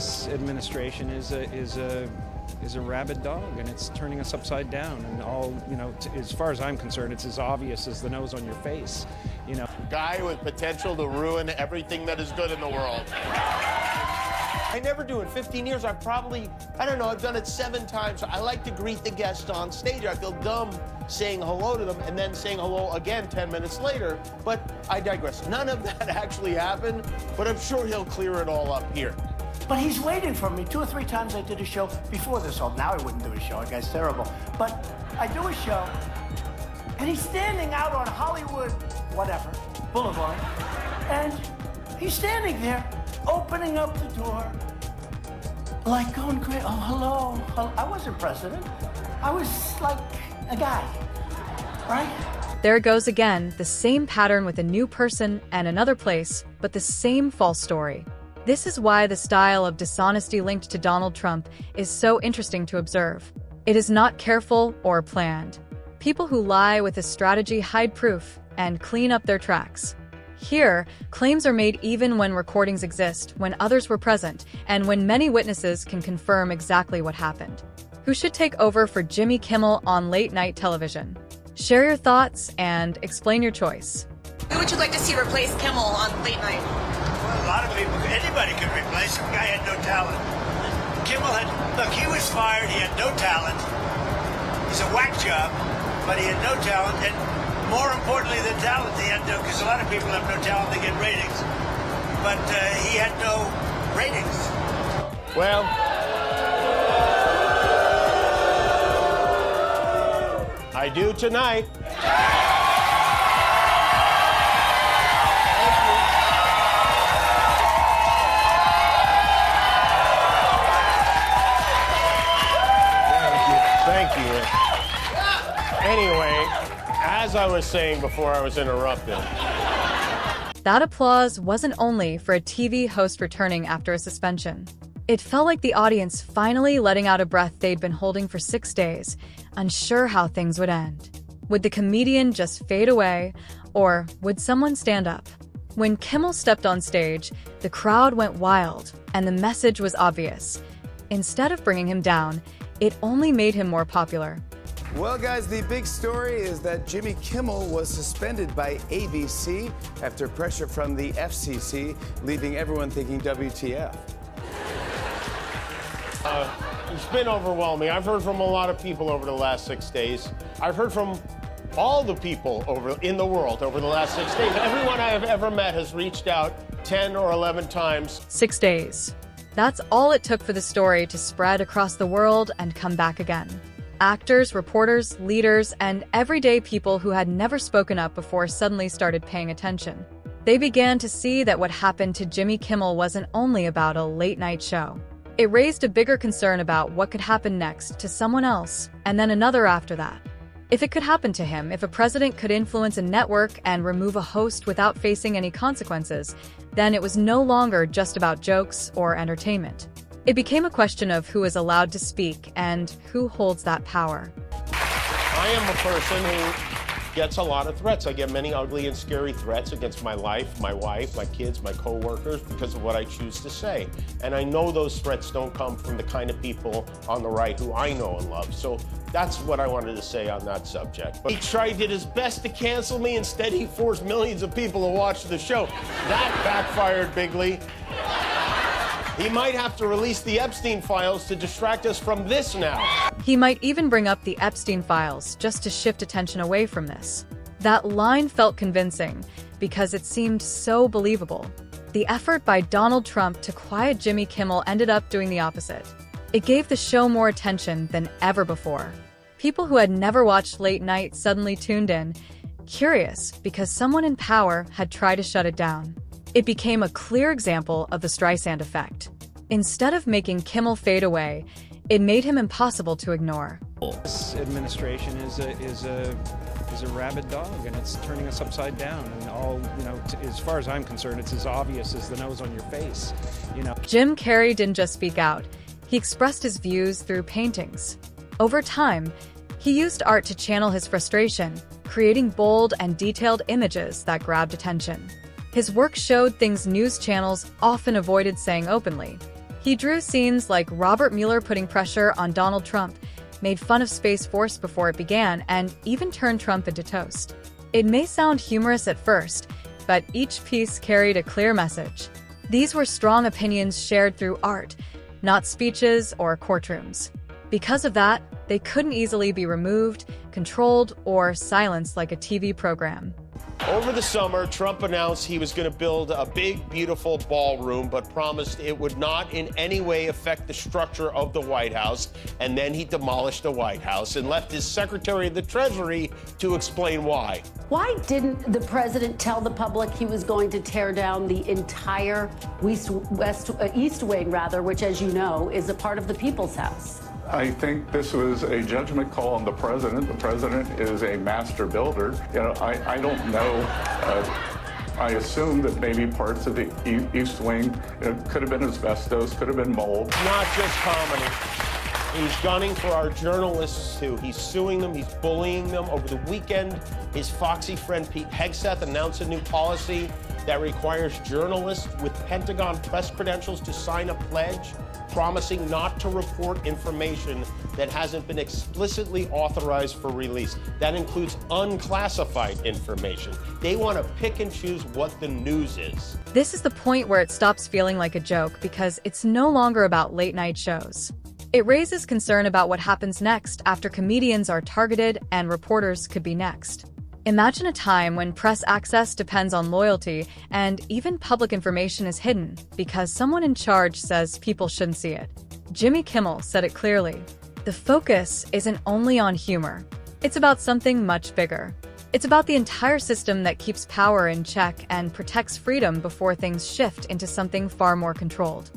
This administration is a rabid dog, and it's turning us upside down. And as far as I'm concerned, it's as obvious as the nose on your face. Guy with potential to ruin everything that is good in the world. I never do. In 15 years, I've done it 7 times. I like to greet the guests on stage. I feel dumb saying hello to them and then saying hello again 10 minutes later. But I digress. None of that actually happened, but I'm sure he'll clear it all up here. But he's waiting for me. 2 or 3 times I did a show before this. So now I wouldn't do a show. That guy's terrible. But I do a show, and he's standing out on Hollywood, whatever, Boulevard, and he's standing there, opening up the door, like going crazy. Oh, hello. I wasn't president. I was like a guy, right? There it goes again, the same pattern with a new person and another place, but the same false story. This is why the style of dishonesty linked to Donald Trump is so interesting to observe. It is not careful or planned. People who lie with a strategy hide proof and clean up their tracks. Here, claims are made even when recordings exist, when others were present, and when many witnesses can confirm exactly what happened. Who should take over for Jimmy Kimmel on late-night television? Share your thoughts and explain your choice. Who would you like to see replace Kimmel on late night? Well, a lot of people, anybody could replace him. Guy had no talent. Kimmel he was fired, he had no talent. He's a whack job, but he had no talent, and more importantly than talent, he had no, because a lot of people have no talent, they get ratings, but he had no ratings. Well, I do tonight. Thank you. Anyway, as I was saying before I was interrupted. That applause wasn't only for a TV host returning after a suspension. It felt like the audience finally letting out a breath they'd been holding for 6 days, unsure how things would end. Would the comedian just fade away, or would someone stand up? When Kimmel stepped on stage, the crowd went wild, and the message was obvious. Instead of bringing him down, it only made him more popular. Well, guys, the big story is that Jimmy Kimmel was suspended by ABC after pressure from the FCC, leaving everyone thinking WTF. It's been overwhelming. I've heard from a lot of people over the last 6 days. I've heard from all the people in the world over the last 6 days. Everyone I have ever met has reached out 10 or 11 times. 6 days. That's all it took for the story to spread across the world and come back again. Actors, reporters, leaders, and everyday people who had never spoken up before suddenly started paying attention. They began to see that what happened to Jimmy Kimmel wasn't only about a late-night show. It raised a bigger concern about what could happen next to someone else, and then another after that. If it could happen to him, if a president could influence a network and remove a host without facing any consequences, then it was no longer just about jokes or entertainment. It became a question of who is allowed to speak and who holds that power. I am a person who gets a lot of threats. I get many ugly and scary threats against my life, my wife, my kids, my co-workers because of what I choose to say. And I know those threats don't come from the kind of people on the right who I know and love. So that's what I wanted to say on that subject. But he did his best to cancel me. Instead, he forced millions of people to watch the show. That backfired bigly. He might have to release the Epstein files to distract us from this now. He might even bring up the Epstein files just to shift attention away from this. That line felt convincing because it seemed so believable. The effort by Donald Trump to quiet Jimmy Kimmel ended up doing the opposite. It gave the show more attention than ever before. People who had never watched late night suddenly tuned in, curious because someone in power had tried to shut it down. It became a clear example of the Streisand effect. Instead of making Kimmel fade away, it made him impossible to ignore. This administration is a rabid dog, and it's turning us upside down. And as far as I'm concerned, it's as obvious as the nose on your face. Jim Carrey didn't just speak out. He expressed his views through paintings. Over time, he used art to channel his frustration, creating bold and detailed images that grabbed attention. His work showed things news channels often avoided saying openly. He drew scenes like Robert Mueller putting pressure on Donald Trump, made fun of Space Force before it began, and even turned Trump into toast. It may sound humorous at first, but each piece carried a clear message. These were strong opinions shared through art, not speeches or courtrooms. Because of that, they couldn't easily be removed, controlled, or silenced like a TV program. Over the summer, Trump announced he was going to build a big, beautiful ballroom, but promised it would not in any way affect the structure of the White House. And then he demolished the White House and left his Secretary of the Treasury to explain why. Why didn't the president tell the public he was going to tear down the entire East Wing, which, as you know, is a part of the People's House? I think this was a judgment call on the president. The president is a master builder. I don't know. I assume that maybe parts of the East Wing could have been asbestos, could have been mold. Not just comedy. He's gunning for our journalists, too. He's suing them. He's bullying them. Over the weekend, his foxy friend Pete Hegseth announced a new policy that requires journalists with Pentagon press credentials to sign a pledge promising not to report information that hasn't been explicitly authorized for release. That includes unclassified information. They want to pick and choose what the news is. This is the point where it stops feeling like a joke because it's no longer about late-night shows. It raises concern about what happens next after comedians are targeted and reporters could be next. Imagine a time when press access depends on loyalty and even public information is hidden because someone in charge says people shouldn't see it. Jimmy Kimmel said it clearly. The focus isn't only on humor. It's about something much bigger. It's about the entire system that keeps power in check and protects freedom before things shift into something far more controlled.